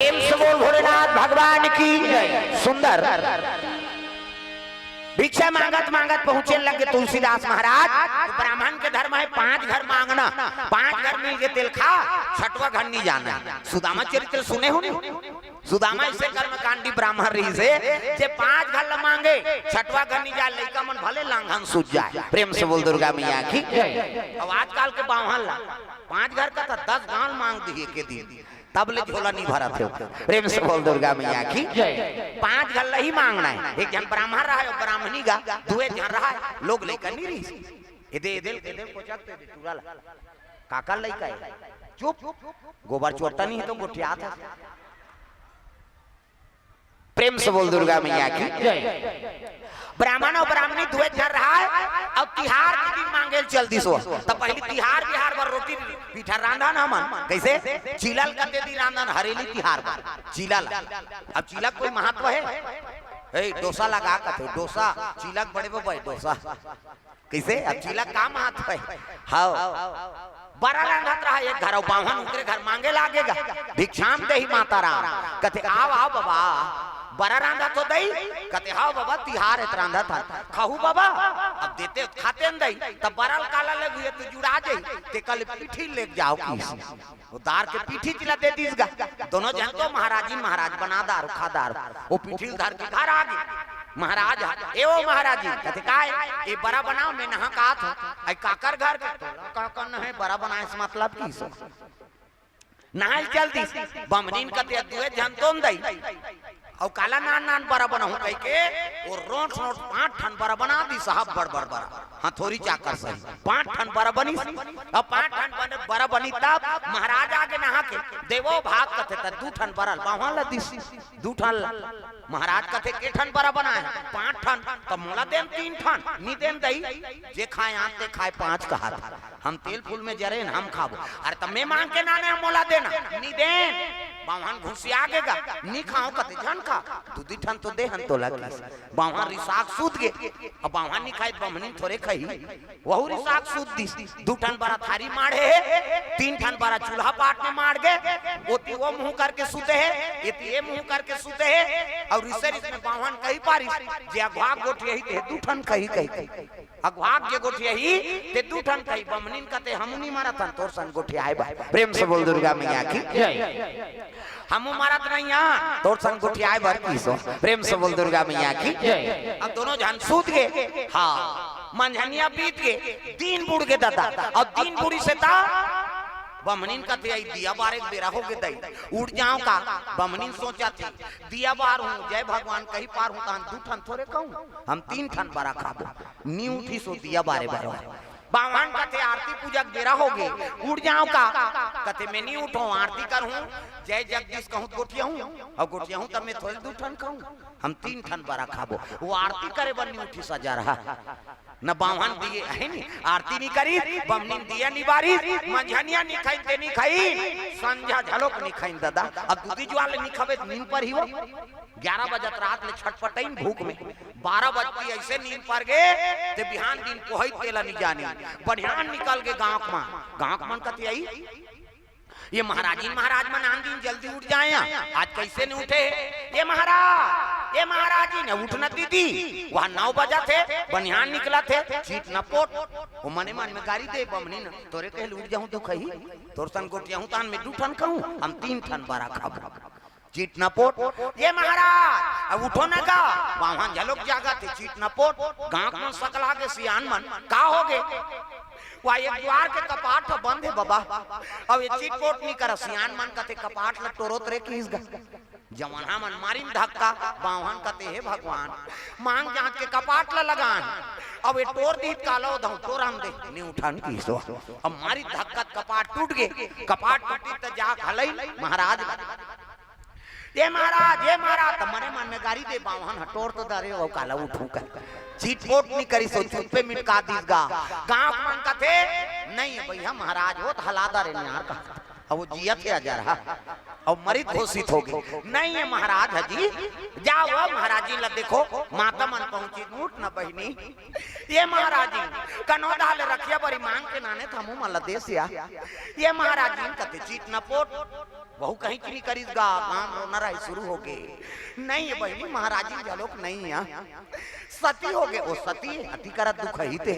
प्रेम से बोल भोलेनाथ भगवान की सुंदर भिक्षा मांगत मांगत पहुंचे लगे तुलसीदास महाराज। ब्राह्मण के धर्म है 5 घर मांगना, 5 घर मिल के तेल खा, 6वां घर नहीं जाना। सुदामा चरित्र सुने हो नहीं? सुदामा इसे कर्मकांडी ब्राह्मण रही से जे 5 घर ल मांगे 6वां घर नहीं जाए, लड़का मन भले लांघन सूझ जाए। प्रेम से बोल दुर्गा मैया की। अब आजकल के बावहन ला 5 घर का था 10 गांव मांग दिए के दिन, तब ले झोला नहीं भरा थे। प्रेम से बोल दुर्गा मैया की। 5 घर ही मांगना है। एक जन ब्राह्मण रहा है, ब्राह्मणी गा 2 जन रहा है, लोग लेकर नहीं रही। इधे पोचकते टूरल काका लइका है, चुप गोबर चोरता नहीं है तो गोठिया था। प्रेम से बोल दुर्गा मैया की। ब्राह्मण और ब्राह्मणी 2 जन रहा है। अब तिहार के दिन मांगे जल्दी सो, तब पहले तिहार बिहार पर रोटी पीठा रांधा ना मन कैसे चिलल करते दी रांधन हरेली तिहार पर चिलल। अब चिलक कोई महत्व है? डोसा लगा करते डोसा चिलक बड़े बड़े डोसा कैसे। अब चिलक का महत्व है? हाँ बड़ा रांधत रहा एक घर, बावन उनके घर मांगे लागेगा भिक्षाम दे ही माता राम। कहते आओ आओ बाबा बड़ा रांधा तो दई, कहते हाँ बाबा तिहार है रांधा था खाऊ बाबा। अब देते खाते न दई, तब बरल काला लगे तो जुड़ा जाई, ते कल पीठी ले जाओ किसी उतार के पीठी चिला दे दीसगा। दोनों जन तो महाराजी महाराज बनादार खादार वो पीठी उधार के घर आ गए। महाराज ए ओ महाराजी कहते काय ये बड़ा बनाओ मैं नहा का था आई काकर घर का न है बड़ा बनाए से मतलब की सो नहाल जल्दी बमनीन कहते 2 जन तो दई और काला नान नान बड़ा बनाऊ कह के और रोट रोट 5 ठन बड़ा बना दी साहब बड़ बड़ बड़ा। हाँ थोड़ी चाकर सही 5 ठन बड़ा बनी। अब 5 ठन बड़ा बनी तब महाराज आगे नहा के देवो भाग कथे त 2 ठन बड़ा बावहा ला दी 2 ठन महाराज कथे के ठन बड़ा बनाए 5 ठन तब मोला देन 3 ठन नी देन दई जे खाए आते खाए 5 कहा हम तेल फूल में जरे हम खाबो। अरे तब मैं मांग के नाने मोला देना नी देन बावहन घुसी आगेगा नी खाओ कते जन खा 2 ठन तो दे हन तो लगी बावहन रिसाक सूत गे। अब बावहन नी खाई बमनी थोड़े खाई वहु रिसाक सूत दी 2 ठन बड़ा थारी मारे 3 ठन बड़ा चूल्हा पाट में मार गे ओती वो मुंह करके सूते है ये मुंह करके सूते है। और रिसर इसमें बावहन कही पारी जे अगवाग गोठी ही ते 2 ठन कही अगवाग जे गोठी ही ते 2 ठन कही बमनीन कते हमनी मारा थन तोर सन गोठी आए बा। प्रेम से बोल दुर्गा मैया की। हम मारत नहीं यहाँ तोर सन गोठी आए भर की सो। प्रेम से बोल दुर्गा मैया की। अब दोनों जन सूत गए। हाँ मंझनिया बीत गए 3 बूढ़ के दादा और 3 बूढ़ी से था बमनीन का थे दिया बार एक बेरा हो गए दई उठ जाऊं का बमनीन सोचा थी दिया बार हूँ जय भगवान कहीं पार हूँ तो 2 ठन थोड़े कहूँ हम 3 ठन बड़ा खाबो नी उठी सो दिया बारे बावन कथे आरती पूजक बेरा हो गए उठ जाओ का कथे मैं नहीं उठो आरती करूं जय जगदीश कहूं गोठिया हूं और गोठिया हूं तब मैं थोड़े 2 ठन खाऊं हम 3 ठन बड़ा खाबो। वो आरती करे बन्नी उठी सजा रहा न बावन दिए है नी आरती नहीं करी बमनी दिया नहीं बारी मंझनिया नहीं खाई ते नहीं खाई संध्या झलोक नहीं खाई दादा। अब दूधी ज्वाल नहीं खावे नींद पर ही हो 11 बजे रात में छटपटाइन भूख में 12 बजे ऐसे नींद पर गए ते बिहान दिन कोई तेला नहीं जानी बढ़िया निकल के गांव मन कती आई ये महाराज मन आन दिन जल्दी उठ जाए आज कैसे नहीं उठे ये महाराज जी ने उठना दीदी वहाँ 9 बजा थे बनियान निकला थे चीट न पोट वो मने मन में गाड़ी दे बमनी न तोरे कहे उठ जाऊं तो कही तोर सन गोटिया हूं तान में 2 ठन खाऊं हम 3 ठन बड़ा खाबो चीट न पोट। ये महाराज अब उठो न का वहाँ झलोक जागा थे चीट न पोट गांव में सकला के सियान मन का हो गए वह एक द्वार के कपाट बंद है बाबा। अब ये चीट पोट नहीं कर सियान मन कते कपाट ल टोरोत रे किस जवाना मन मारिन धक्का बावहन कते हे भगवान मांग जांच के कपाट ल लगान अब ये टोर दी कालो दऊ टोर हम दे नहीं उठान की सो अब मारी धक्का कपाट टूट गए कपाट टूटी त जा हलई महाराज ये महाराज तो मरे मन में गाड़ी दे बावहन हटोर तो दरे वो काला उठू कर चीट पोट नहीं करी सो चुप पे मिटका दीसगा गांव मन का थे नहीं भैया महाराज वो तो हलादा रे यार का अब वो जियत है अजरहा और मरित घोषित हो गए। नहीं है महाराज हजी जाओ महाराज जी ला देखो माता मन पहुंची नूट न बहनी ये महाराज जी कनो डाले रखिया बड़ी मांग के नाने थमू मला देश या ये महाराज जी कते चीट न पोट बहु कहीं चीनी करीगा गांव रोना रही शुरू हो गए। नहीं है बहनी महाराज जी जलोक नहीं है सती हो गए। ओ सती अति कर दुख ही ते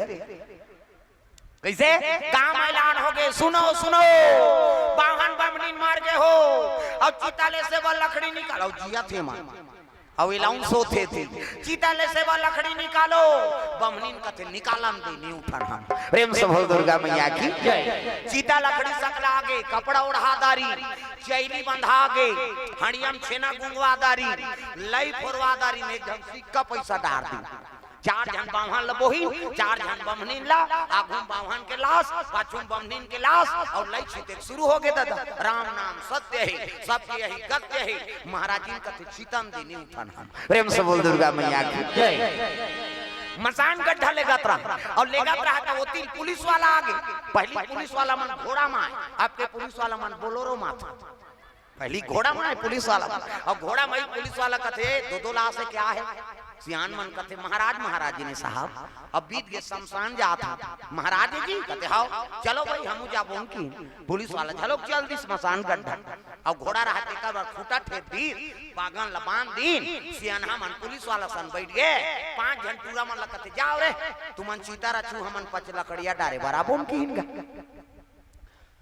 कैसे गांव ऐलान हो गए सुनो सुनो बाहन बमनी मार गए हो और चिताले से वो लकड़ी निकालो जिया थे मान और इलाउन सोते थे चिताले से वो लकड़ी निकालो बमनी कथे निकालम दे नहीं उठन हम प्रेम से बोल दुर्गा मैया की जय। चिता लकड़ी सकला आगे कपड़ा ओढ़ादारी चैली बंधागे हड़ियम छेना गुंगवादारी लई फोरवादारी ने जब सिक्का पैसा डाल दी। चार जन बावहन लबोही चार जन बमनीन ला आगुम बावहन के लाश पाछुम बमनीन के लाश और लई छिते शुरू हो गए दादा राम नाम सत्य है सत्य है गत्य है महाराज जी कथे चितन देनी उठन हम प्रेम से बोल दुर्गा मैया की जय। मसान गड्ढा ले गात्रा और ले गात्रा था वो तीन पुलिस वाला आगे पहली पुलिस वाला मन घोड़ा में आपके पुलिस वाला मन बोलोरो में था पहली घोड़ा में पुलिस वाला और घोड़ा में पुलिस वाला कथे दो लाश है क्या है सियान मन कहते महाराज महाराज जी ने साहब अब बीत गए शमशान जाता महाराज जी कहते हाओ चलो भाई हम जाबो की पुलिस वाला चलो चल दी शमशान गड्ढा अब घोड़ा रहते का बार फूटा ठे दी बागन लबान दिन सियाना मन पुलिस वाला सन बैठ गए 5 जन पूरा मन कहते जाओ रे तुमन चीता रचू हमन 5 लकड़िया डारे बराबर की हिनगा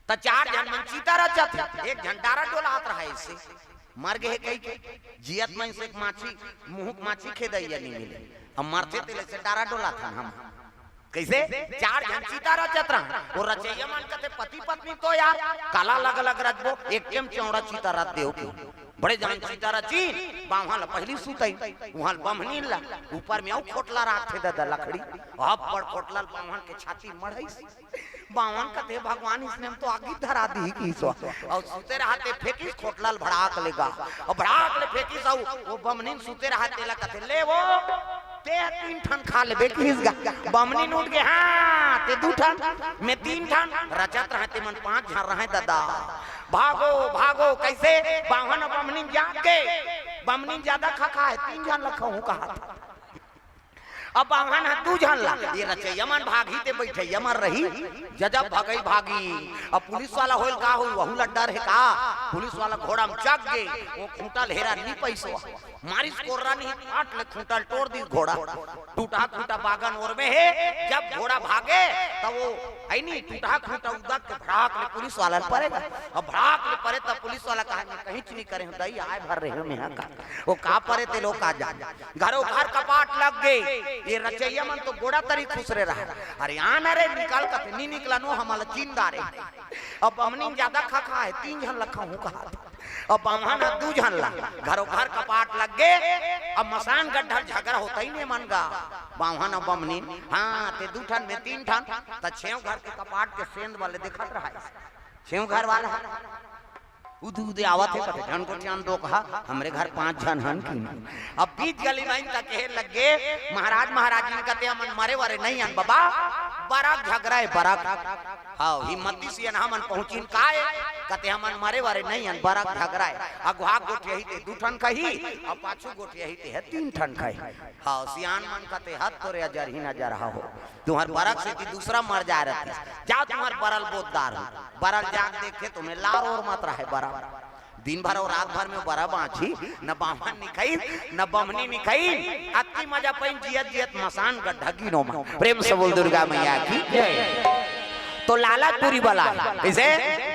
त 4 जन मन चीता रचत एक जन डारा डोला हाथ रहा इससे मर गए कई के जियत में से माछी मुंह माछी खेदैया नहीं मिले अब मरते तेले से डारा डोला था हम कैसे 4 जन चीता रचत रहा वो रचैया मन कहते पति पत्नी तो यार काला अलग अलग रचबो एक टेम चौड़ा चीता रच देओ के बड़े जान चीता रची बावहां पहली सुतई वहां बमनी ला ऊपर में खोटला रात थे दादा लकड़ी अब पर खोटला बावहां के छाती मढ़ई बावन कहते भगवान इसने तो आगे धरा दी की सो और सुते रहते फेंकिस खोटलाल भड़ाक लेगा और भड़ाक ले फेंकिस वो बमनीन सुते रहते ला कहते ले वो ते 3 ठन खा ले बेकिस बमनीन उठ गए हां ते 2 ठन मैं 3 ठन रचत रहते मन 5 झर रहे दादा भागो भागो कैसे बावन बमनीन जाग गए बमनीन ज्यादा खा है 3 जन लखा हूं कहा था अब बावहन हाथ 2 जन ला ये रचे यमन भागी ते बैठे यमन रही जजब भगई भागी अब पुलिस वाला होल का होई वहु लड्डर है का पुलिस वाला घोड़ा में चक गए वो खूंटा लेहरा नहीं पैसो मारिस कोर्रा नहीं काट ले खूंटा तोड़ दी घोड़ा टूटा खूंटा बागन और में है जब घोड़ा भागे तब वो आई नहीं टूटा खूंटा उदक के भड़ाक ले पुलिस वाला पड़ेगा अब भड़ाक ले पड़े तब पुलिस वाला कहा कहीं नहीं करे दई आए भर रहे हो में का वो का परे ते लोग आ जा घरों घर कपाट लग गए ये रचैया मन तो गोड़ा तरी खुश रे रहा अरे आना रे निकाल का नहीं निकला नो हमारा चीनदारे अब बमनी ज्यादा खा है 3 जन लखा हूं कहा अब बावहन 2 जन ला घरों घर कपाट लग गए अब मसान गड्ढा झगड़ा होता ही नहीं मन गा बावहन अब बमनी हां ते 2 ठन में 3 ठन त 6 घर के कपाट के सेंध वाले दिखत रहा है 6 घर वाला उदू उदे आवत है कहते जन को चांद दो कहा हमरे घर 5 जन हन की अब बीच गली लाइन तक कहे लगे महाराज महाराज जी कहते हम मरे वारे नहीं हन बाबा बराक झगड़ा है बराक हां हिम्मती से हमन पहुंचिन काए कहते हमन मरे वारे नहीं हन बराक झगड़ा है अगवा गोट यही ते 2 ठन कही और पाछू गोट यही ते है 3 ठन कही हां सियान मन कहते हाथ तोरे अजर ही न जा रहा हो तुम्हार बराक से कि दूसरा मर जा रहा है जा तुम्हार बरल बोतदार बरल जाग देखे तुम्हें लार और मत रहा है दिन भर और रात भर में बरा बाछी न बामन निखाई न बमनी निखाई अति मजा पैन जियत जियत मसान गड्ढा की नो प्रेम से बोल दुर्गा मैया की तो लालच पूरी बला इसे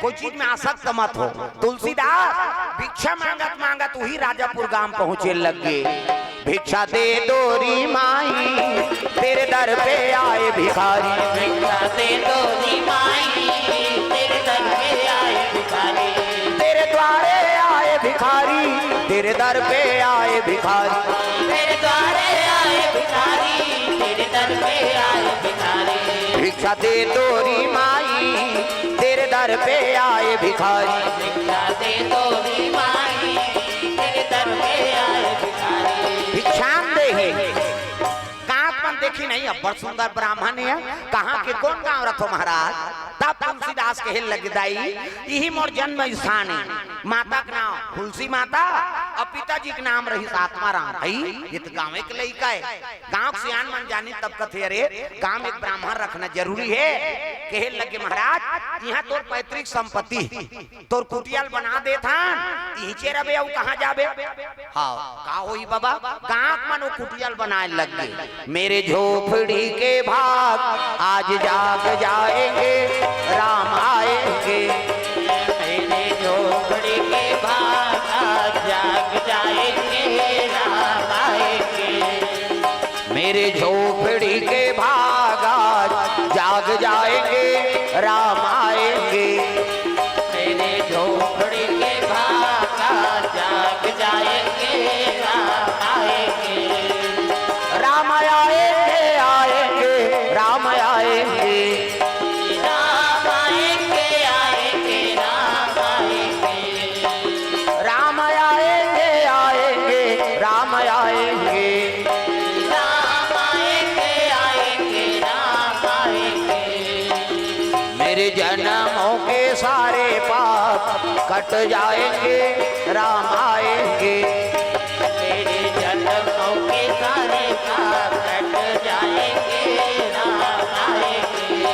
कोई चीज में आसक्त मत हो तुलसीदास भिक्षा मांगत मांगत वही राजापुर गांव पहुंचे लगे भिक्षा दे दोरी माई तेरे दर पे आए भिखारी भिक्षा दे दोरी माई तेरे दर पे आए भिखारी तेरे द्वारे आए भिखारी तेरे दर पे आए भिखारी तेरे द्वारे आए भिखारी तेरे दर पे आए भिखारी भिक्षा दे दोरी माई तेरे दर पे आए भिखारी भिक्षा दे दोरी माई तेरे दर पे आए भिखारी भिक्षान दे है कहाँ देखी नहीं अब बड़ सुंदर ब्राह्मण है कहाँ के कौन गाँव रखो महाराज तब तुलसीदास कहे लग दाई यही मोर जन्म स्थान है। माता का नाम तुलसी माता और पिताजी का नाम रही आत्माराम। भाई ये तो गाँव के लड़का है, गाँव सियान मन जानी तब कथे अरे गाँव एक ब्राह्मण रखना जरूरी है। कहे लगे महाराज यहाँ तोर पैतृक संपत्ति तोर कुटियाल बना दे था इचे रबे और कहाँ जाबे। हाँ का होई बाबा गाँव मनो कुटियाल बनाए लग गए। मेरे झोपड़ी के भाग आज जाग जाएंगे राम आएंगे। मेरे झोपड़ी के भाग आज जाग जाएंगे राम आएंगे। मेरे झोपड़ी के भाग आज जाग जाएंगे राम आएंगे। मेरे झोपड़ी के भाग आज जाग जाएंगे राम आएंगे। राम आएंगे आएंगे राम आएंगे। राम आएंगे आएंगे राम आएंगे। राम आएंगे आएंगे राम आएंगे। राम आएंगे आएंगे राम आएंगे। मेरे जन्मों के सारे पाप कट जाएंगे राम आएंगे। मेरे जन्मों के सारे पाप कट जाएंगे राम आएंगे।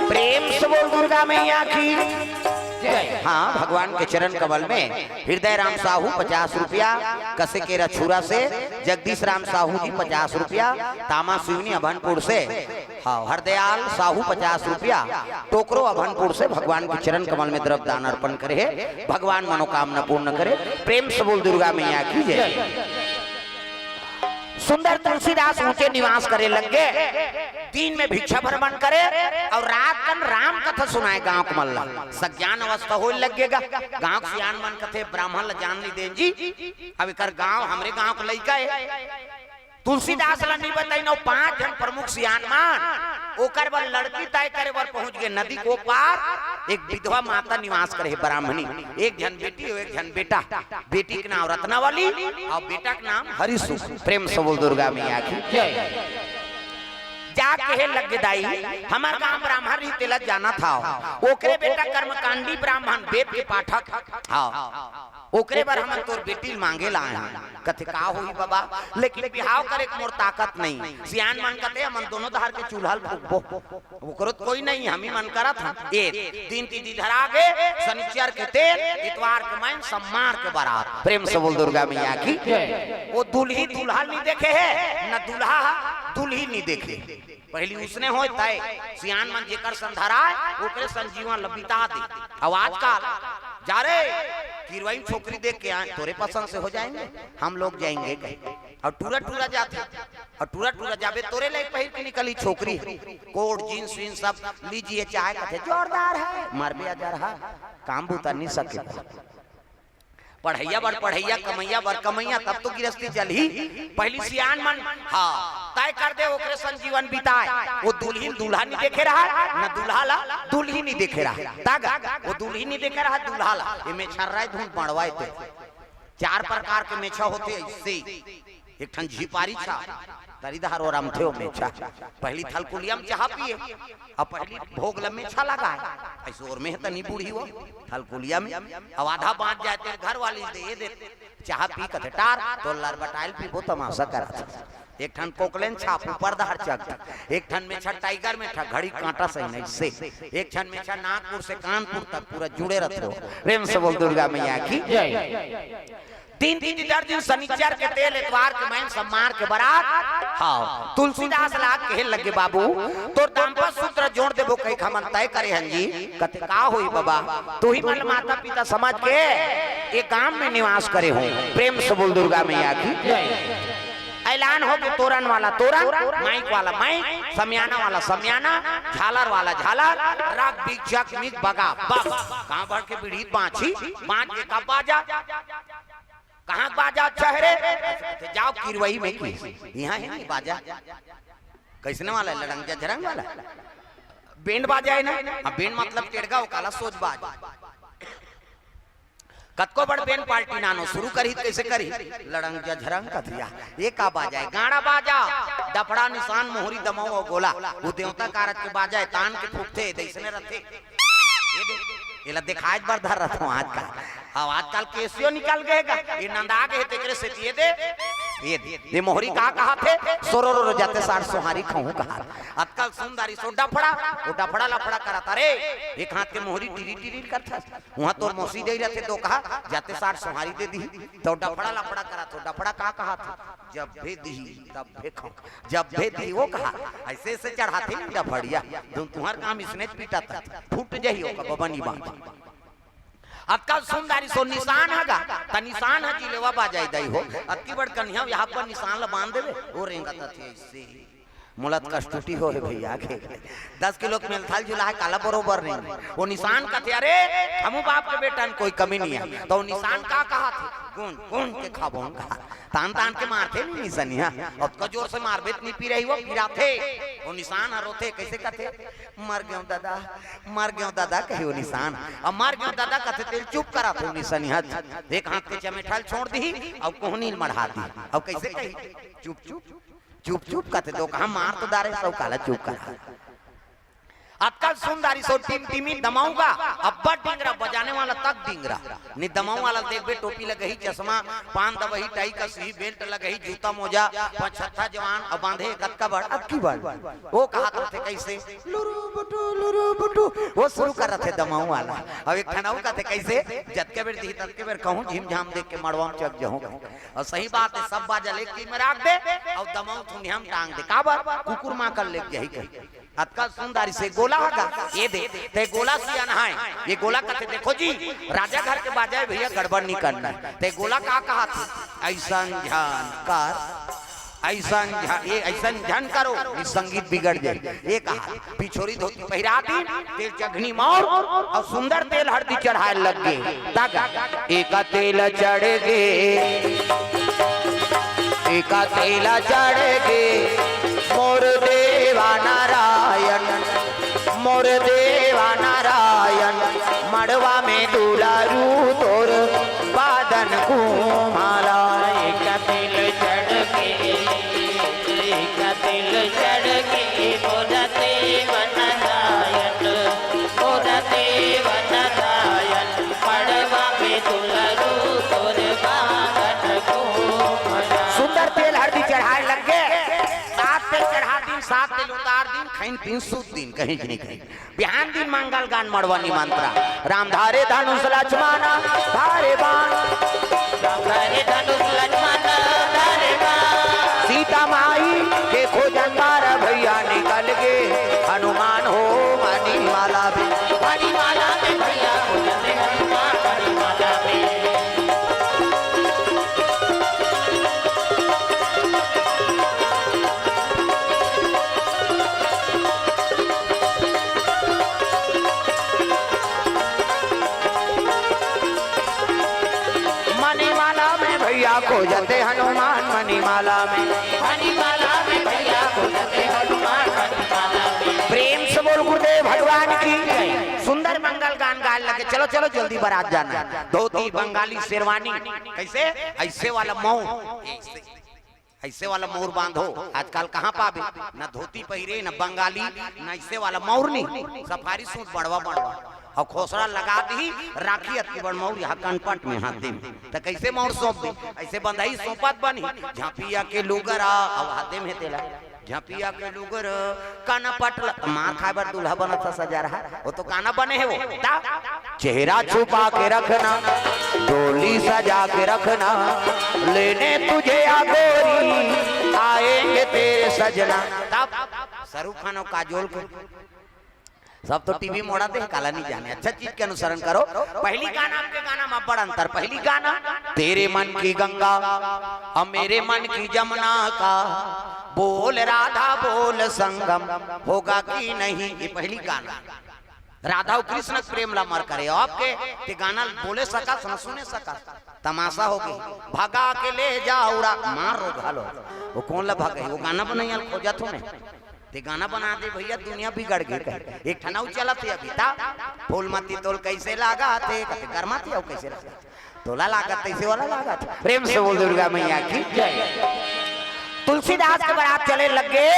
प्रेम से बोल दुर्गा मैया की। हाँ भगवान के चरण कमल में हृदय राम साहू 50 रुपया, कसे के रछुरा से जगदीश राम साहू जी 50 रुपया, तामा सिवनी अभनपुर से हाँ हरदयाल साहू 50 रुपया, टोकरो अभनपुर से भगवान के चरण कमल में द्रव्य दान अर्पण करे। भगवान मनोकामना पूर्ण करे। प्रेम से बोल दुर्गा मैया की जय। सुंदर तुलसीदास ऊंचे निवास करे लगे। दिन में भिक्षा भ्रमण करे और रात कन राम कथा सुनाए गांव को मल्ला। सज्ञान अवस्था हो लगेगा गांव सियान मन कथे ब्राह्मण ल जान ली देन जी। अब कर गांव हमरे गांव को लइका है। तुलसीदास ला नहीं बताई नो 5 जन प्रमुख सियान मान ओकर बर लड़की तय करे बर पहुंच गए नदी को पार। एक विधवा माता निवास करे ब्राह्मणी, एक जन बेटी और एक जन बेटा। बेटी के नाम रत्नावली और बेटा के नाम हरिसु। प्रेम से बोल दुर्गा मैया की जय। जा कहे लग दाई हमार गांव ब्राह्मण रीति ला जाना था। ओकरे बेटा कर्मकांडी ब्राह्मण वेद के पाठक। हाँ ओकरे बार हम तोर बेटी मांगे लाए हैं। कथे का होई बाबा लेकिन बिहाव करे मोर ताकत नहीं। सियान मन कथे मन दोनों धार के चूल्हा फूकबो ओकरो कोई नहीं हम ही मन करा था। एक दिन तीजी धरा गे शनिचर के तेल इतवार के मैं सम्मार के बारात। प्रेम से बोल दुर्गा मैया की। वो दुल्ही दुल्हा नहीं देखे है न दुल्हा दुल्ही नहीं देखे। पहली उसने हो तय सियान मन जेकर संधरा ओकरे संजीवन लबिता दे। अब आजकल जा रे किरवाई छोकरी देख के आए तोरे पसंद से हो जाएंगे हम लोग जाएंगे कहीं और टूरा टूरा जाते और टूरा टूरा जाबे तोरे लायक पहिर के निकली छोकरी कोट जींस वीन सब लीजिए चाहे कथे जोरदार है मरबे आ जा रहा काम बूता नहीं सके। पढ़ैया बर पढ़ैया कमैया बर कमैया तब तो गिरस्ती चली। पहली सियान मन हाँ तय कर दे ओकरे संजीवन बिताए। वो दुल्हीन दूल्हा नहीं देखे रहा न दूल्हा ला दुल्ही नहीं देखे रहा तागा वो दुल्ही नहीं देखे रहा दूल्हा ला। ये मेछा राय धुन पड़वाए थे 4 प्रकार के मेछा होते ऐसे। एक ठन झिपारी छा तरीदार और अमथे मेछा पहली थलकुलिया में चाह पिए अब पहली भोग लमेछा लगा ऐसे और में तनी बूढ़ी हो थलकुलिया में अब आधा बांध जाते घर वाली दे चाह पी कथे टार तो लर बटाइल पी वो तमाशा करा। एक ठन कोकलेन छाप ऊपर दहर चक, एक ठन में छा टाइगर में छा घड़ी कांटा सही नहीं से, एक ठन में छा नागपुर से कानपुर तक पूरा जुड़े रहते हो। प्रेम से बोल दुर्गा मैया की। 3-3 दिन शनिचर के तेल इतवार के मैं सम्मार के बारात। हाँ तुलसीदास लाग कहे लगे बाबू तो दाम्पत्य सूत्र जोड़ देबो कई खमन तय करे हंजी। कते का होई बाबा तू ही मन माता पिता समझ के एक गांव में निवास करे हो। प्रेम से बोल दुर्गा मैया की। ऐलान हो कि तोरण वाला तोरण, माइक वाला माइक, समियाना वाला समियाना, झालर वाला झालर, राग बिचक मिक बगा बस। कहां बढ़ के बीड़ी बांची बांच के का बाजा कहाँ बाजा चेहरे जाओ किरवई में की यहाँ है नहीं बाजा कैसने वाला लड़ंग झरंग वाला बैंड बाजा है ना। हाँ बैंड मतलब टेढ़गा काला सोच बाज कतको बड़ बेन पार्टी नानो शुरू करी कैसे करी लड़ंग झरंग कथिया ये का बाजा गाड़ा बाजा डफड़ा निशान मोहरी दमाऊ और गोला वो देवता कारत के बाजा है तान के फूकते देसने रथे ये दे ये ला दिखाई बार धर रहा हूं आज का अब आजकल केसियो निकल गएगा ये नंदा गए तेरे से ये दे ये मोहरी कहा थे सोरो जाते सार सोहारी खाऊं कहा आजकल सुंदरी सो डफड़ा वो डफड़ा लफड़ा करता रे एक हाथ के मोहरी टिरी टिरी करता वहां तो मौसी दे रहते तो कहा जाते सार सोहारी दे दी तो डफड़ा लफड़ा करा तो डफड़ा कहा था जब भी दी तब भी खाऊं जब भी दी वो कहा ऐसे ऐसे चढ़ाते नहीं डफड़िया तुम्हार काम इसने पीटा था फूट जाइयो का बबनी बात अक्कल सुंदरी सो निशान हैगा त निशान है जिलेवा बाजाई दई हो अक्की बड़ कन्या यहाँ पर निशान ला बांध देवे वो रेंगा था ऐसे मुलत कष्टुटी हो है भैया के 10 किलो के मेलथाल जुला है काला बरोबर नहीं वो निशान का थे अरे हमू बाप के बेटा कोई कमी नहीं है तो निशान का कहा थे गुण गुण के खाबों कहा तान तान के मारते नहीं निशानिया और का जोर से मारबे नहीं पी रही वो पीरा थे वो निशान हरोथे कैसे कहते मर गयो दादा कहे वो निशान अब मर गयो दादा कहते तेल चुप करा थे निशानिया एक हाथ के चमेठाल छोड़ दी अब कोहनी मढ़ा दी अब कैसे कही चुप चुप चुप चुप कहते तो कहा मार तो दारे सब काला चुप करा अक्कल सुंदरी सो टीम टीमी दमाऊंगा अब्बा डिंगरा बजाने वाला तक डिंगरा नहीं दमाऊ वाला देख बे टोपी लगही चश्मा पान दबही टाई का सी बेल्ट लगही जूता मोजा पछत्ता जवान अब बांधे कतका बड़ अक्की बड़ वो कहा थे कैसे लुरु बुटू वो शुरू कर रहे थे दमाऊ वाला अब एक खनाऊ का थे कैसे जतके बेर दी ततके बेर कहूं झिम झाम देख के मड़वा चक जाऊं और सही बात है सब बाजा लेके टीम में रख दे और दमाऊ थुनिया में टांग दे काबर कुकुर मां कर लेके यही कही अक्कल सुंदरी से गोला होगा ये दे ते गोला सिया नहाए ये गोला कहते देखो जी राजा घर के बाजाए भैया गड़बड़ नहीं करना ते गोला कहा थे ऐसा ध्यान कर ऐसा ध्यान करो कि संगीत बिगड़ जाए ये कहा पिछोरी धोती पहिरा दी तेल चघनी मोर और सुंदर तेल हल्दी चढ़ाए लग गए तागा एक तेल चढ़ गए एक तेल चढ़ गए मोर देवा नारायण मोर देवा नारायण मड़वा में दुलारू तोर बादन कुमारा एक तिल चढ़ के मोर देवा नारायण मड़वा में दुलारू तोर बादन कुमारा सुंदर तेल हल्दी चढ़ाए लग गए सात दिन उतार दिन खैन पीन सूत दिन कहीं नहीं कहीं बिहान दिन मंगल गान मड़वानी मंत्रा राम धारे धनुष लक्ष्मणा धारे बाण धारे धनुष लक्ष्मणा धारे बाण सीता माई के खोजन बार भैया निकल गए हनुमान हो मनी माला भी भैया खोजते हनुमान मनी माला भी खोजते हनुमान मणिमाला में भैया खोजते हनुमान मणिमाला में प्रेम से बोल गुरुदेव भगवान की सुंदर मंगल गान गाने लगे चलो चलो जल्दी बारात जाना धोती बंगाली शेरवानी कैसे ऐसे वाला मऊ ऐसे वाला मोर बांधो आजकल कहाँ पावे न धोती पहिरे न बंगाली न ऐसे वाला मोर नहीं सफारी सूट बड़वा और खोसड़ा लगा दी राखी अति बड़ मोर यहाँ कनपट में हाथ दे तो कैसे मोर सौंप दी ऐसे बंधाई सौंपत बनी झांपिया के लुगर अब हाथे में तेला झांपिया के लुगर काना पटल मार खाए बर दूल्हा बनत सजा रहा वो तो काना बने है वो चेहरा छुपा के रखना डोली सजा के रखना लेने तुझे आगोरी आएंगे तेरे सजना तब शाहरुख खान और काजोल को सब तो टीवी मोड़ा दे काला नहीं जाने अच्छा चीज के अनुसरण करो पहली गाना आपके गाना में बड़ा अंतर पहली गाना तेरे मन की गंगा और मेरे मन की जमुना का बोल राधा बोल संगम होगा कि नहीं ये पहली गाना राधा और कृष्ण प्रेम ला मर करे आपके ते गाना बोले सका सुने सका तमाशा होगी भगा के ले जाऊरा मार रो घालो वो कौन ला भागे वो गाना बनाई खोजा थो ने ते गाना बना दे भैया दुनिया बिगड़ गई एक ठनाऊ चला थे अभी था फूल मती तोल कैसे लगा थे कर्मा थे कैसे लगा तोला लागत ऐसे वाला लागत। प्रेम से बोल दुर्गा मैया की जय। तुलसीदास के बारात चले लगे,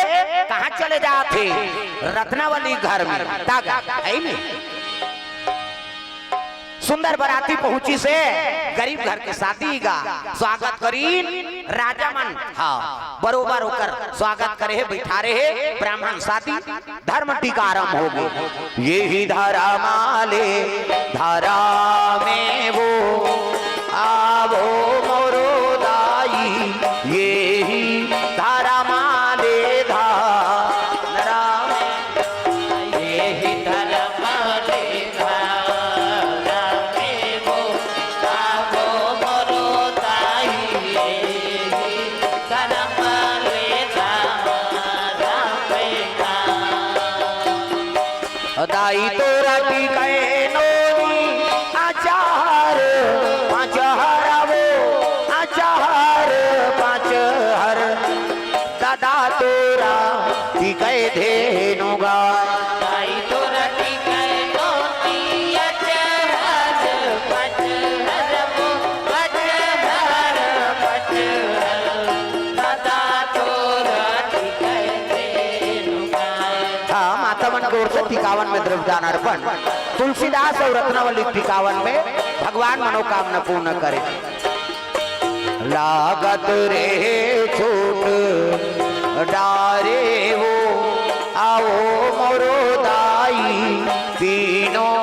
कहाँ चले जाते? रत्नावली घर में तागा है नहीं। सुंदर बराती पहुंची से गरीब घर के शादी का स्वागत करीन राजा मन। हाँ बरोबर होकर स्वागत करे है, बैठा रहे ब्राह्मण शादी धर्म टीका आरंभ हो गए। ये ही धारा माले धारा में वो आवो मोरो दाई, ये ही धारा माले धारा में, ये ही धारा माले धारा में वो आवो मोरो दाई, ये ही धारा माले धारा में दाई तोरा टिकाए नोनी आचार पाँच हरावो, आचार पाँच हर दादा तोरा टिकाए धेनु गाय। दाई तोरा टिकाए नोनी आचार पाँच हरावो, आचार पाँच हर दादा तोरा टिकाए धेनु गाय। हाँ माता मन की ओर से 51 में द्रव्यदान अर्पण। तुलसीदास और रत्नावली 51 में भगवान मनोकामना पूर्ण करे। लागत रे छूट डारे वो आओ मोरो दाई, तीनों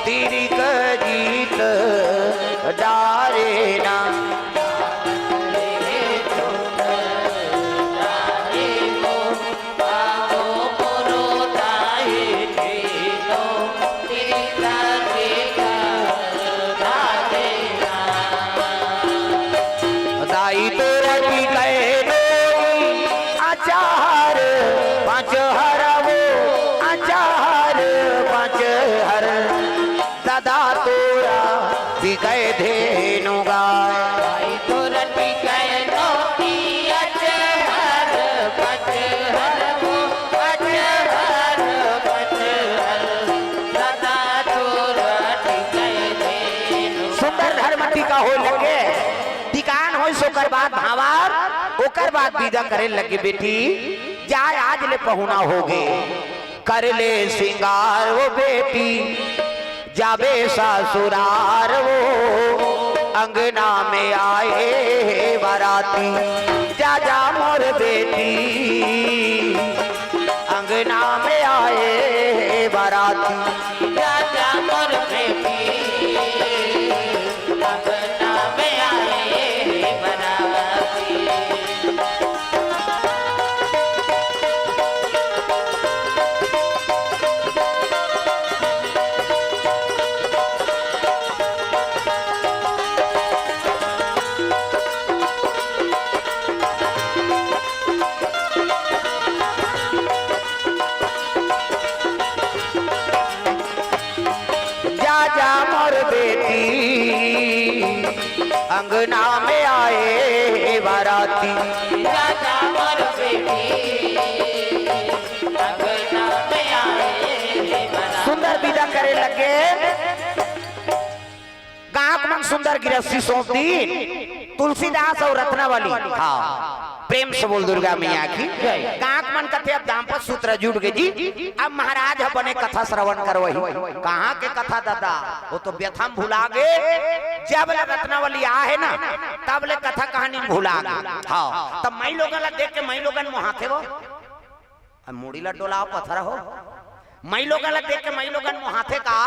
तिरिक जीत डारे ना। दाई तोरा टिकाए नोनी आचार पाँच हरावो, आचार पाँच हर दादा तोरा टिकाए धेनु गाय। दाई तोरा टिकाए नोनी आचार पाँच हरावो, आचार पाँच हर दादा तोरा टिकाए धेनु। सुंदर धर्म टीका हो लगे, टिकान हो सोकर बाद भावार ओकर बाद विदा करे लगे। बेटी जाय आज ले पहुना हो गए, कर ले सिंगार वो बेटी जाबे ससुरार वो, अंगना में आए बाराती जा जा मोर बेटी, अंगना में आए बाराती जा जा मोर बेटी, अंगना में आए बाराती। जा जा मोर बेटी, अंगना में आए बाराती। जा जा मोर बेटी, अंगना में आए बाराती। सुंदर विदा करे लगे, गाँव मन सुंदर गिरस्ती सौंप दी तुलसीदास और रत्नावली। हाँ प्रेम से बोल दुर्गा मैया की जय। गाँव मन कथे अब दाम्पत्य सूत्र जुड़ गए जी। अब महाराज अपने कथा श्रवण करवही। कहाँ के कथा दादा, वो तो व्यथम भुला गए। जब ले रत्नावली आ है ना तब ले कथा कहानी भुला गए। हाँ तब मई लोगन ला देख के मई लोगन मुहाथे वो मुड़ी ला डोला पत्थर हो, मई लोगन ला देख के मई लोगन मुहाथे का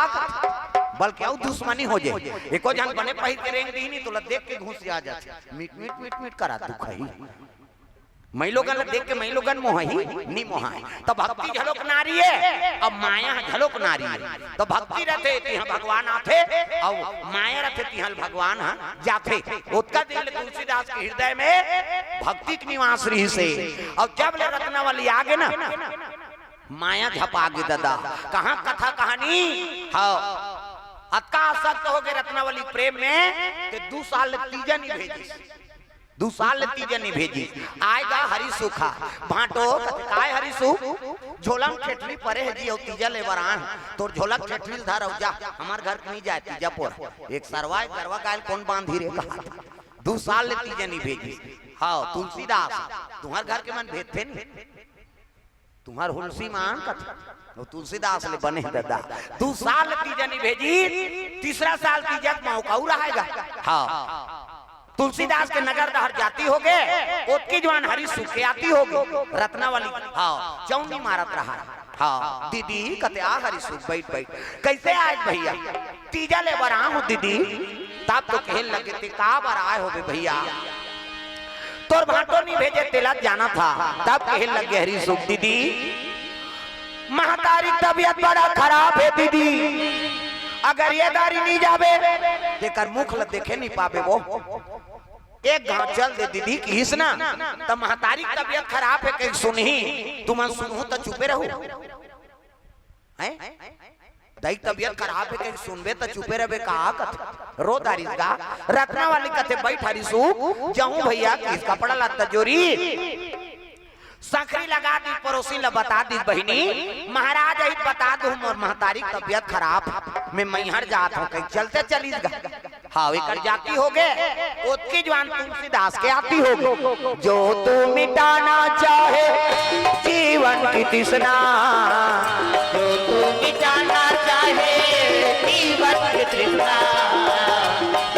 बल्कि और दुश्मनी हो जाए। एको जन बने पहिर के रेंग दी नहीं तो देख के घुस आ जाते, मीट मीट मीट मीट करा तू खही। मई लोगन देख के मई लोगन मोही नहीं मोहाए। तो भक्ति झलोक नारी है, अब माया झलोक नारी है। तो भक्ति रहते तिहा भगवान आथे और माया रहते तिहा भगवान जाथे। उत्का दिल तुलसीदास के हृदय में भक्ति के निवास रही से। और जब ले रत्नावली आगे ना माया झपा गे दादा। कहाँ कथा कहानी हाँ अतका आसक्त हो गए रत्नावली प्रेम में कि 2 साल तीजा नहीं भेजी। दो साल ले तीजा नहीं भेजी आएगा हरी सुखा भाटो काय हरी सु झोलम ठेठली परे है जी और तीजा ले बरान तोर झोलक ठेठली धर और जा हमार घर नहीं जाए तीजा पोर एक सरवाई करवा कायल कौन बांधी रे कहा 2 साल ले तीजा नहीं भेजी हाँ तुलसीदास तुम्हार घर के मन भेद थे नहीं तुम्हार हुलसी मान कथ तुलसीदास ले बने दादा 2 साल तीजा नहीं भेजी तीसरा साल तीजा मौका रहेगा हाँ तुलसीदास के नगर दहर जाती होगे ओतकी जवान हरी सुखे आती होगी रत्ना वाली हाँ चौनी मारत रहा हाँ दीदी कते आ हरी सुख बैठ बैठ कैसे आज भैया तीजा ले बरा हूँ दीदी तब तो कहने लगे थे का बार आए हो भैया तोर भाटो नहीं भेजे तेला जाना था तब कहने लगे हरी सुख दीदी महतारी तबीयत बड़ा खराब है दीदी अगर ये दारी नहीं जावे देकर मुख ल देखे नहीं पावे वो एक गांव चल दे दीदी की हिसना तब महतारी तबीयत खराब है कहीं सुनही तुम सुनू तो चुपे रहो हैं दई तबीयत खराब है कहीं सुनबे तो चुपे रहे कहा कथ रो दारिस का रत्ना वाली कथे बैठ हरी सु जाऊं भैया किस कपड़ा लत्ता जोरी सखरी लगा दी पड़ोसी ल बता दी बहिनी महाराज आई बता दूं और महतारी तबीयत खराब मैं मैहर जात हूं कहीं चलते चली हाँ वे कर जाती होगे ओतकी जवान तुलसीदास के आती होगी जो तू मिटाना चाहे जीवन की तृष्णा जो तू मिटाना चाहे जीवन की तृष्णा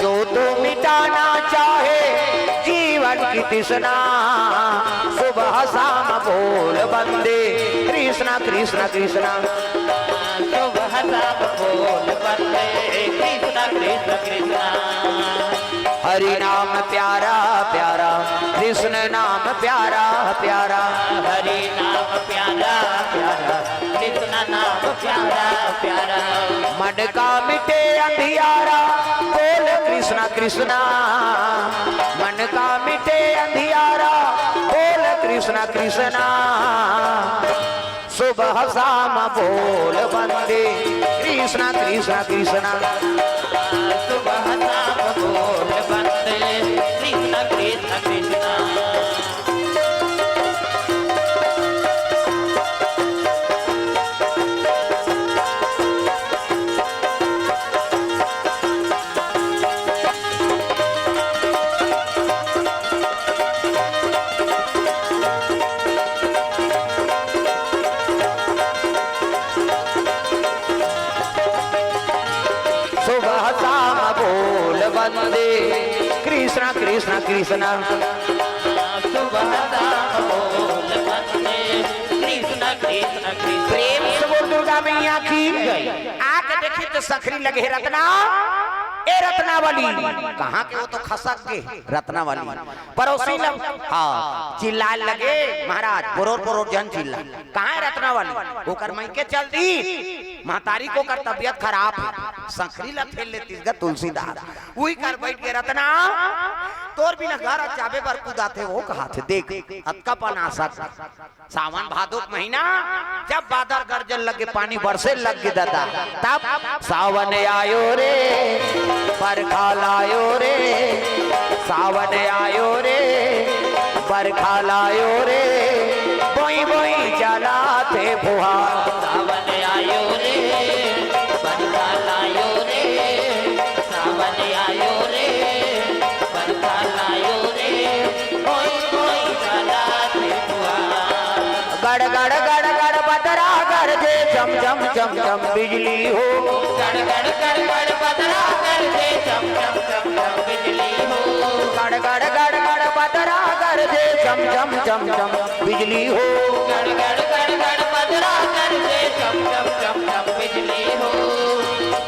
जो तू मिटाना चाहे जीवन की तृष्णा सुबह शाम बोल बंदे कृष्णा कृष्णा कृष्णा सुबह शाम बोल बंदे कृष्णा कृष्णा कृष्णा हरि नाम प्यारा प्यारा कृष्ण नाम प्यारा प्यारा हरि नाम प्यारा प्यारा कृष्ण नाम प्यारा प्यारा मन का मिटे अंधियारा बोल कृष्णा कृष्णा मन का मिटे अंधियारा बोल कृष्णा कृष्णा सुबह शाम बोल बंदे कृष्णा कृष्णा कृष्णा सुबह शाम बोल बंदे कृष्णा कृष्णा कृष्णा कृष्णा कृष्णा कृष्णा सुबह शाम बोल बंदे कृष्णा कृष्णा कृष्णा प्रेम से बोल दुर्गा मैया की आके देखी तो सखरी लगे रत्ना ए रत्नावली कहाँ के वो तो खसक के रत्नावली पड़ोसी लग हाँ चिल्लाए लगे महाराज परोर परोर जन चिल्ला कहाँ है रत्नावली वो कर मई के चल दी महतारी को कर तबियत खराब है सखरी ला फेल लेती तुलसीदास वही कर बैठ के रत्ना तोर भी ना घर चाबे पर कूदा थे वो कहा थे देख अतका पना सक सावन भादो महीना जब बादल गर्जन लगे पानी बरसे लग गए दादा तब सावन आयो रे बरखा लायो रे सावन आयो रे बरखा लायो रे बोई बोई चला थे फुहार सावन आयो रे बरखा लायो रे सावन आयो रे बरखा लायो रे कोई कोई चला थे गड़ गड़ गड़ गड़ बदरा गरजे चम चम चम चम बिजली हो गड़ गड़ गड़ गड़ बदरा गरजे चम चम चम चम बिजली हो गड़ गड़ गड़ गड़ बदरा गरजे चम चम चम चम बिजली हो गड़ गड़ गड़ गड़ बदरा गरजे चम चम चम चम बिजली हो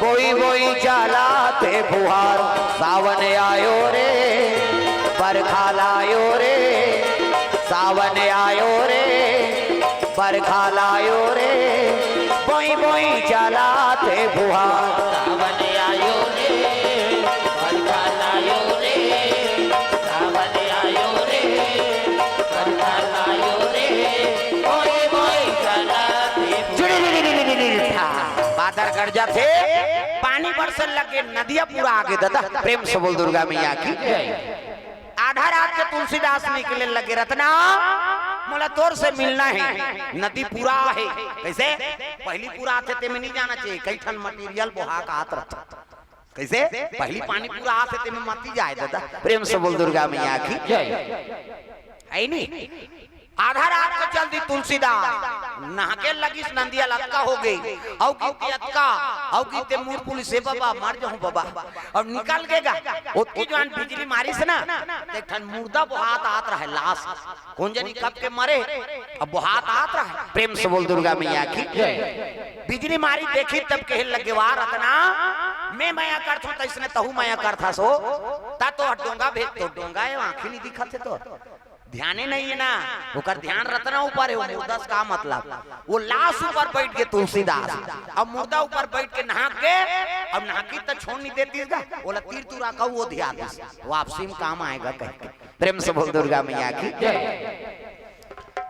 बोई बोई चलाते फुहार सावन आयो रे बरखा लायो रे सावन आयो रे बरखा लायो रे बोई बोई चलाते फुहार सावन आयो रे बरखा लायो रे सावन आयो रे बरखा लायो रे बोई बोई चलाते बादर गड़ जाते पानी बरसन लगे नदिया पूरा आगे दादा प्रेम से बोल दुर्गा मैया की आधा रात के तुलसीदास निकले लगे, रत्ना मोला तोर से मिलना है। नदी पूरा है, कैसे पहली पूरा आते ते में नहीं जाना चाहिए, कई ठन मटेरियल बोहा का हाथ रहता, कैसे पहली पानी पूरा आते ते में मत जाए दादा। प्रेम से बोल दुर्गा मैया की है नहीं। आधा रात को चल दी तुलसीदास, नहाके लगी नंदिया लटका हो गई, औ की अटका औ की ते मूर पुलिस से बाबा मर जाऊं बाबा, और निकल गेगा ओती जवान बिजली मारी से ना एक ठन मुर्दा बहात आत रहे, लाश कौन जानी कब के मरे, अब बहात आत रहे। प्रेम से बोल दुर्गा मैया की बिजली मारी देखी तब कहे लगे वाह रत्ना मैं माया करत हूं तैसने तहू माया करथा सो ता तो डोंगा भेज तो डोंगा है आंखें नहीं दिखत है तो ध्याने नहीं है ना, ओकर ध्यान रत्ना ऊपर है, वो मुर्दा का मतलब वो लाश ऊपर बैठ के तुलसीदास, अब मुर्दा ऊपर बैठ के नहा के, अब नहाकी तो छोड़ नहीं देती का, बोला तीर तू रखा वो ध्यान वापसी में काम आएगा कह के। प्रेम से बोल दुर्गा मैया की।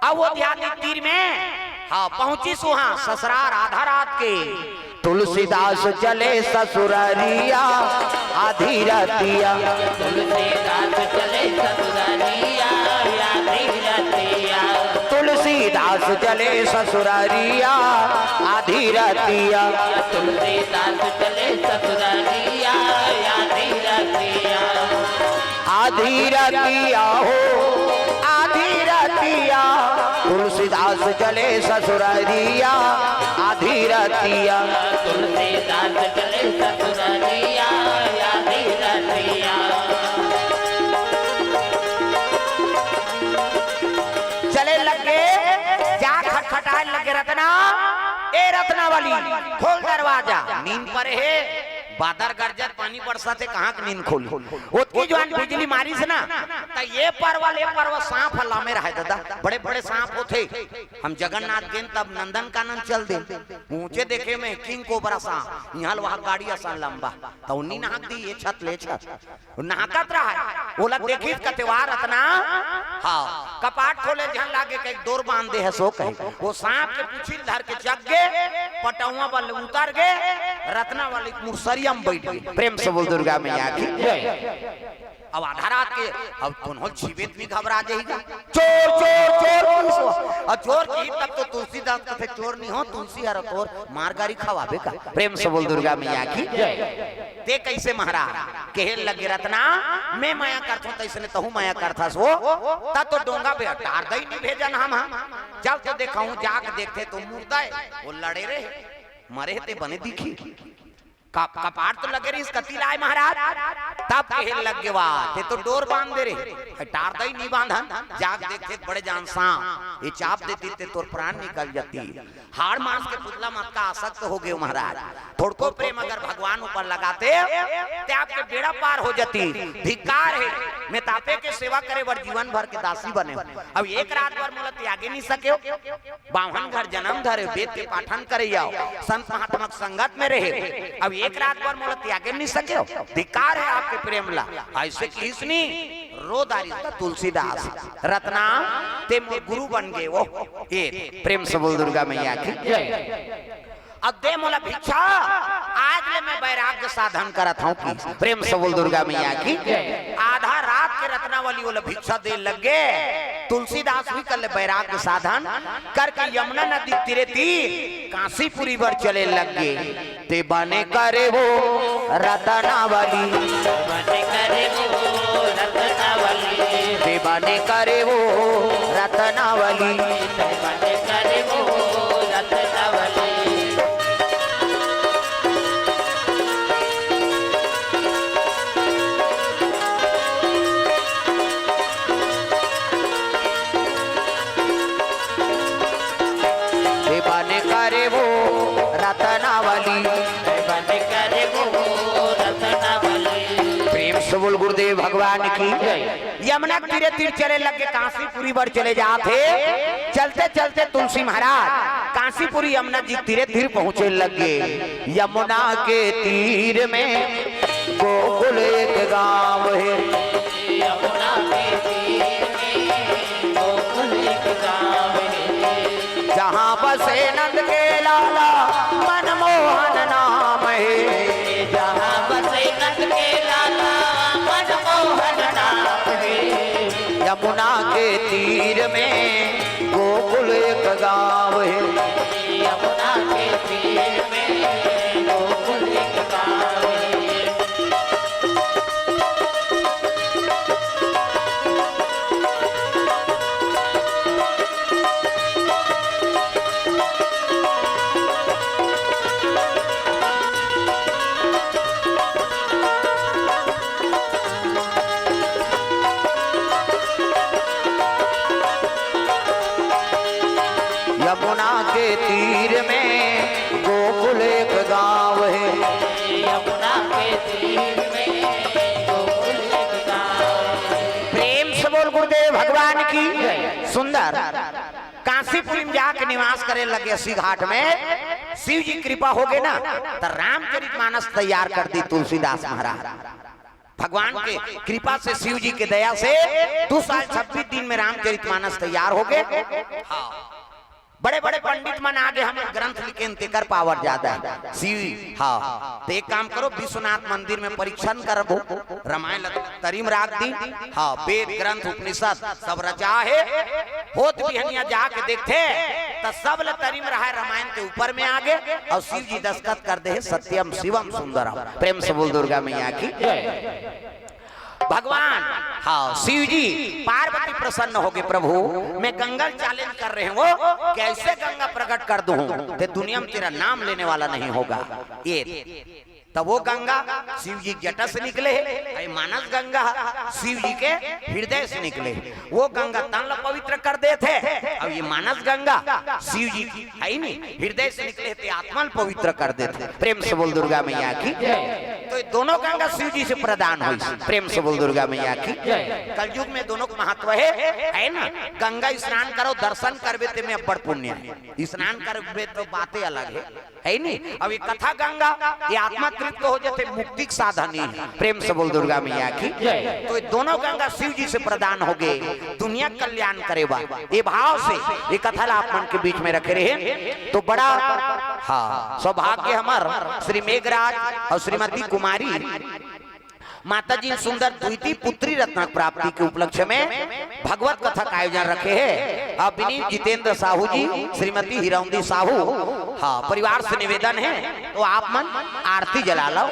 अब वो ध्यान तीर में हाँ पहुंची सुहा ससुराल आधा रात के, तुलसीदास चले ससुरारिया आधी रातिया, तुलसीदास चले ससुरारिया आधी रातिया, तुलसीदास चले ससुरारिया आधी रातिया, तुलसीदास चले ससुरारिया आधी रातिया, आधी रातिया हो आधी रातिया, तुलसीदास चले ससुरारिया आधी रातिया, तुलसीदास चले ससुरारिया आधी रातिया, चले लगे जा खटखटाए लगे रत्ना ए रत्ना वाली खोल दरवाजा, नींद पर है बादर गरजत पानी बरसा थे कहाँ की नींद खोली, उसकी जवान बिजली मारी से ना तो ये परवा सांप हल्ला में रहे दादा, बड़े बड़े सांप होते, हम जगन्नाथ गए तब नंदन कानन चल दे ऊंचे देखे में किंग कोबरा सांप, यहाँ वहाँ गाड़ी आसान लंबा तो उन्हीं नाहक दी ये छत ले छत नाहकत रहा, बोला देखी कतेवार रत्ना हाँ कपाट खोले जहाँ लागे कहीं डोर बांध दे है सो कहे, वो सांप के पुछिल धर के जग गए, पटौआ वाले उतर गए, रत्ना वाली मुर्सरिया बैठ गई। प्रेम से बोल दुर्गा मैया की। अब आधा रात के अब कौन जीवित भी घबरा जाएगा, चोर चोर चोर और चोर की तब तो तुलसीदास का चोर नहीं हो, तुलसी हर तोर मार गारी खवाबे का। प्रेम से बोल दुर्गा मैया की। ते कैसे महाराज कहे लगे रत्ना मैं माया करता हूं तैसे तहू माया करता सो ता तो डोंगा पे टार दई नहीं भेजन हम जब तो देखा हूं जाग देखते तो मुर्दा है वो लड़े रहे मरे ते बने दिखी कपाट तो लगे रही कती लाए महाराज, तब कहे लग गए वाह ते तो डोर बांध दे रहे टार दई नहीं बांधन, जाग देखते बड़े जान सांप ये चाप देती ते तोर प्राण निकल जाती, हाड़ मांस के पुतला मत का आसक्त हो गए महाराज, थोड़को प्रेम अगर भगवान ऊपर लगाते ते आपके बेड़ा पार हो जाती, धिक्कार है मैं तापे के सेवा करे बर जीवन भर के दासी बने, अब एक रात भर मोला त्यागे नहीं सके, बावन घर जन्म धरे वेद के पाठन करे आओ संत महात्मा संगत में रहे, अब एक रात पर मोला त्यागे नहीं सके, धिक्कार है आपके प्रेम ला, ऐसे किसनी रोदारी तुलसीदास रत्ना ते गुरु बन गए वो ये। प्रेम से बोल दुर्गा मैया की। अब दे मोला भिक्षा आज ले मैं वैराग्य साधन करत हूं की। प्रेम से बोल दुर्गा मैया की। आधा रात के रत्ना वाली बोला भिक्षा दे लगे, तुलसीदास भी कर ले वैराग्य साधन करके यमुना नदी तीरे तीर काशीपुरी पर चले लगे, ते बने करे वो रत्ना वाली, बने करे वो रत्ना वाली, ते बने करे वो रत्ना वाली, बने करे वो रत्ना वाली, करे वो रत्ना वाली, बने करे वो रत्ना वाली। प्रेम से बोल गुरुदेव भगवान की। यमुना तीरे तीर चले लगे काशीपुरी पर चले जाते, चलते चलते तुलसी महाराज काशीपुरी यमुना जी तीरे तीर पहुंचे लगे, यमुना के तीर में गोकुल एक गांव है, यमुना के तीर में गोकुल एक गाँव है, जहाँ बसे नंद के लाला मनमोहन नाम है, जहाँ बसे नंद के लाला मनमोहन नाम है, के तीर में गोकुल एक गाँव है। यमुना के तीर में गोकुल एक गाँव है। यमुना के तीर में गोकुल एक गाँव है। यमुना के तीर में गोकुल एक गाँव है। प्रेम से बोल गुरुदेव भगवान की। सुंदर काशीपुरी में जाके निवास करे लगे अस्सी घाट में। शिव जी कृपा हो गए ना तो रामचरितमानस तैयार कर दी तुलसीदास महाराज। भगवान के कृपा से शिव जी के दया से 2 साल 26 दिन में रामचरितमानस तैयार हो गए। हाँ, बड़े बड़े पंडित मन आगे हमें ग्रंथ लिखे तेकर पावर ज्यादा है शिव। हाँ, तो एक काम करो, विश्वनाथ मंदिर में परीक्षण करबो, रामायण तरीम राख दी। हाँ, वेद ग्रंथ उपनिषद सब रचा है। होत बिहनिया जाके देखते तो सब तरीम रहा है रामायण के ऊपर में आगे, और शिव जी दस्तखत कर दे सत्यम शिवम सुंदरम। प्रेम से बोल दुर्गा मैया की। भगवान हाँ शिव जी पार्वती प्रसन्न हो गए, प्रभु मैं गंगा चैलेंज कर रहे हो, कैसे गंगा प्रकट कर दूं ते दुनिया में तेरा नाम लेने वाला नहीं होगा। ये तब वो गंगा शिव जी जटा से निकले, मानस गंगा शिव जी के हृदय से निकले। वो गंगा तन पवित्र कर दे थे, अब ये मानस गंगा शिव जी की है नहीं, हृदय से निकले थे आत्मा पवित्र कर देते। प्रेम से बोल दुर्गा मैया की। तो ये दोनों गंगा शिव जी से प्रदान हुई। प्रेम से बोल दुर्गा मैया की। कलयुग में दोनों का महत्व है ना। गंगा स्नान करो, दर्शन करवे ते में बड़ पुण्य है, स्नान करवे तो बातें अलग है नहीं। अब ये कथा गंगा ये आत्मा तृप्त हो जाते, मुक्ति का साधन ही। प्रेम से बोल दुर्गा मैया की। तो ये दोनों गंगा शिव जी से प्रदान हो गए, दुनिया कल्याण करेगा। ये भाव से ये कथा आप मन के बीच में रखे रहे तो बड़ा हाँ सौभाग्य हमार श्री मेघराज और श्रीमती कुमारी माता जी सुंदर द्वितीय पुत्री रत्न प्राप्ति के उपलक्ष्य में भगवत कथा का आयोजन रखे हैं। अब विनीत जितेंद्र साहू जी, श्रीमती हिरौंदी साहू, हाँ परिवार से निवेदन है तो आप मन आरती जला लो,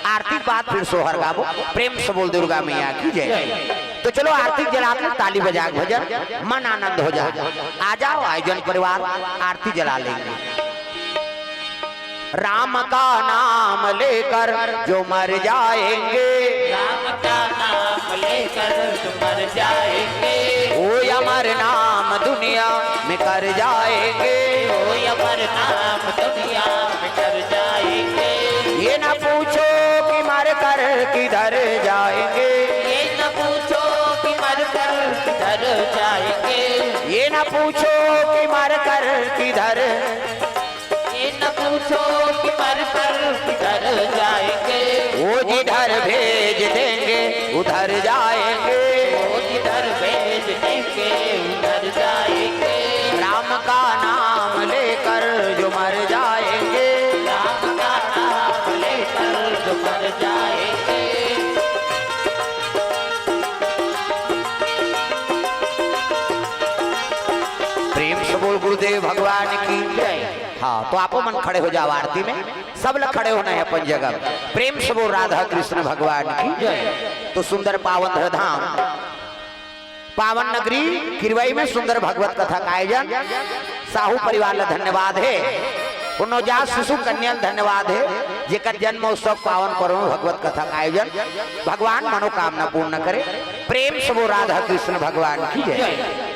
आरती के बाद फिर सोहर गावो। प्रेम से बोल दुर्गा मैया की जय। तो चलो आरती जला कर ताली बजा भजन मन आनंद हो जाए। आ जाओ आयोजन परिवार, आरती जला लेंगे। राम का नाम लेकर जो मर जाएंगे, राम का नाम लेकर जो मर जाएंगे, वो अमर नाम दुनिया में कर जाएंगे, वो अमर नाम दुनिया में कर जाएंगे। ये न पूछो कि मर कर किधर जाएंगे, ये न पूछो कि मर कर किधर जाएंगे, ये न पूछो कि मर कर किधर, ये न पूछो कि मर कर किधर जाएंगे, वो जिधर भेज देंगे उधर जाएंगे, वो जिधर भेज देंगे उधर जाएंगे। राम का नाम लेकर जो मर जाएंगे, राम का नाम लेकर जो मर जाएंगे। प्रेम से बोल गुरुदेव भगवान की जय। हाँ तो आपो मन खड़े हो जाओ आरती में, सब लोग खड़े होना है अपन जगह। प्रेम से बोल राधा कृष्ण भगवान की जय। तो सुंदर पावन धाम पावन नगरी किरवई में सुंदर भगवत कथा का आयोजन साहू परिवार ला धन्यवाद है। नवजात शिशु कन्या धन्यवाद है जेकर जन्म उत्सव पावन पर्व भगवत कथा का आयोजन भगवान मनोकामना पूर्ण करे। प्रेम से बोल राधा कृष्ण भगवान की जय।